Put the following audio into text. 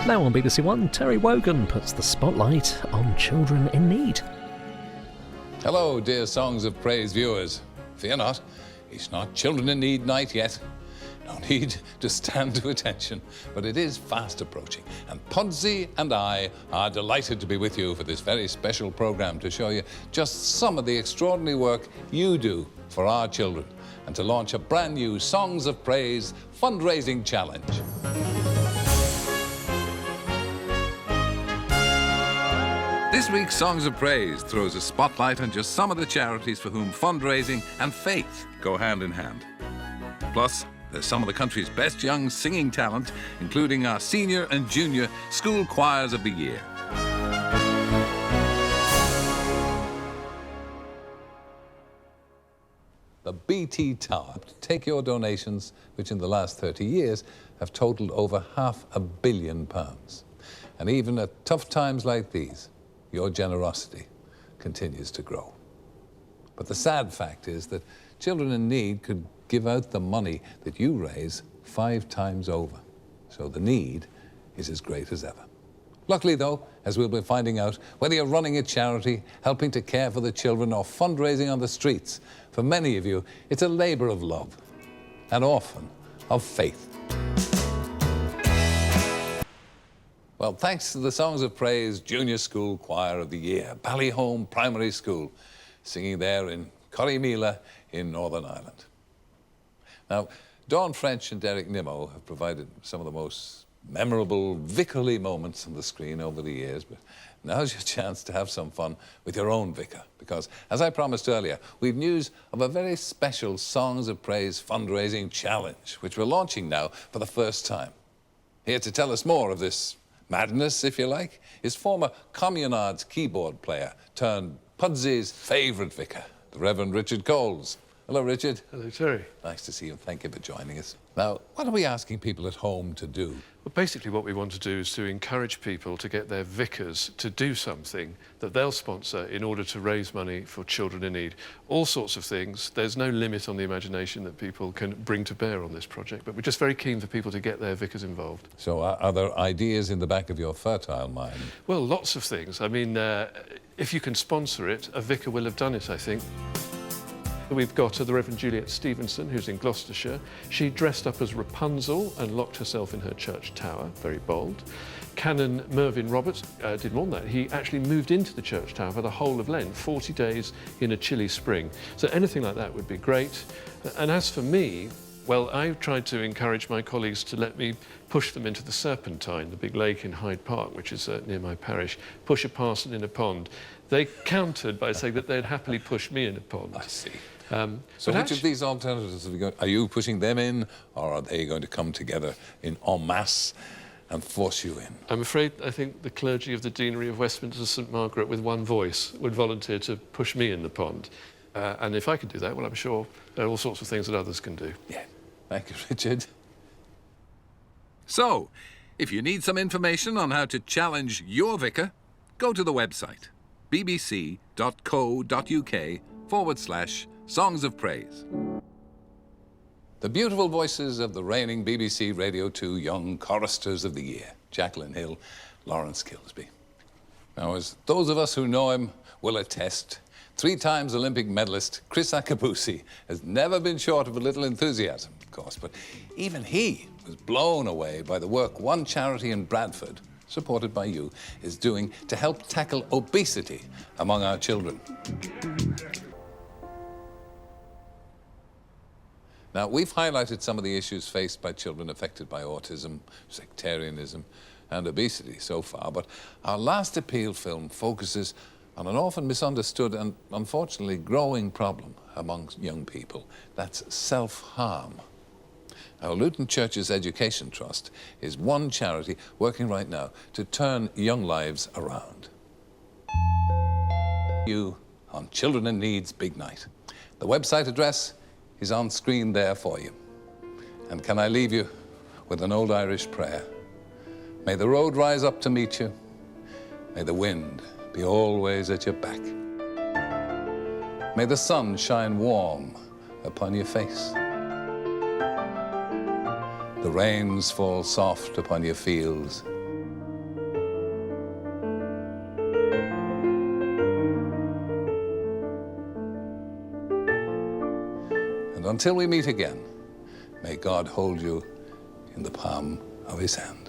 Now on BBC One, Terry Wogan puts the spotlight on children in need. Hello, dear Songs of Praise viewers. Fear not, it's not Children in Need night yet. No need to stand to attention, but it is fast approaching. And Pudsey and I are delighted to be with you for this very special programme to show you just some of the extraordinary work you do for our children and to launch a brand new Songs of Praise fundraising challenge. This week's Songs of Praise throws a spotlight on just some of the charities for whom fundraising and faith go hand in hand. Plus, there's some of the country's best young singing talent, including our senior and junior school choirs of the year. The BT Tower. Take your donations, which in the last 30 years have totalled over £500 million. And even at tough times like these, your generosity continues to grow. But the sad fact is that children in need could give out the money that you raise 5 times over. So the need is as great as ever. Luckily, though, as we'll be finding out, whether you're running a charity, helping to care for the children, or fundraising on the streets, for many of you, it's a labour of love and often of faith. Well, thanks to the Songs of Praise Junior School Choir of the Year, Ballyholme Primary School, singing there in Corrymeela in Northern Ireland. Now, Dawn French and Derek Nimmo have provided some of the most memorable vicarly moments on the screen over the years, but now's your chance to have some fun with your own vicar, because, as I promised earlier, we've news of a very special Songs of Praise fundraising challenge, which we're launching now for the first time. Here to tell us more of this madness, if you like, is former Communard's keyboard player turned Pudsey's favourite vicar, the Reverend Richard Coles. Hello, Richard. Hello, Terry. Nice to see you, and thank you for joining us. Now, what are we asking people at home to do? Well, basically what we want to do is to encourage people to get their vicars to do something that they'll sponsor in order to raise money for children in need. All sorts of things. There's no limit on the imagination that people can bring to bear on this project, but we're just very keen for people to get their vicars involved. So are there ideas in the back of your fertile mind? Well, lots of things. I mean, if you can sponsor it, a vicar will have done it, I think. We've got the Reverend Juliet Stevenson, who's in Gloucestershire. She dressed up as Rapunzel and locked herself in her church tower, very bold. Canon Mervyn Roberts did more than that. He actually moved into the church tower for the whole of Lent, 40 days in a chilly spring. So anything like that would be great. And as for me, well, I've tried to encourage my colleagues to let me push them into the Serpentine, the big lake in Hyde Park, which is near my parish, push a parson in a pond. They countered by saying that they'd happily push me in a pond. I see. So which of these alternatives have you got? Are you pushing them in, or are they going to come together en masse and force you in? I'm afraid I think the clergy of the Deanery of Westminster St Margaret with one voice would volunteer to push me in the pond. And if I could do that, well, I'm sure there are all sorts of things that others can do. Yeah. Thank you, Richard. So, if you need some information on how to challenge your vicar, go to the website bbc.co.uk/Songs of Praise. The beautiful voices of the reigning BBC Radio 2 Young Choristers of the Year, Jacqueline Hill, Lawrence Kilsby. Now, as those of us who know him will attest, 3 times Olympic medalist Chris Akabusi has never been short of a little enthusiasm, of course, but even he was blown away by the work one charity in Bradford, supported by you, is doing to help tackle obesity among our children. Now, we've highlighted some of the issues faced by children affected by autism, sectarianism, and obesity so far, but our last appeal film focuses on an often misunderstood and unfortunately growing problem amongst young people. That's self-harm. Now, Luton Church's Education Trust is one charity working right now to turn young lives around. You on Children in Need's Big Night. The website address is on screen there for you. And can I leave you with an old Irish prayer? May the road rise up to meet you. May the wind be always at your back. May the sun shine warm upon your face. The rains fall soft upon your fields. And until we meet again, may God hold you in the palm of his hand.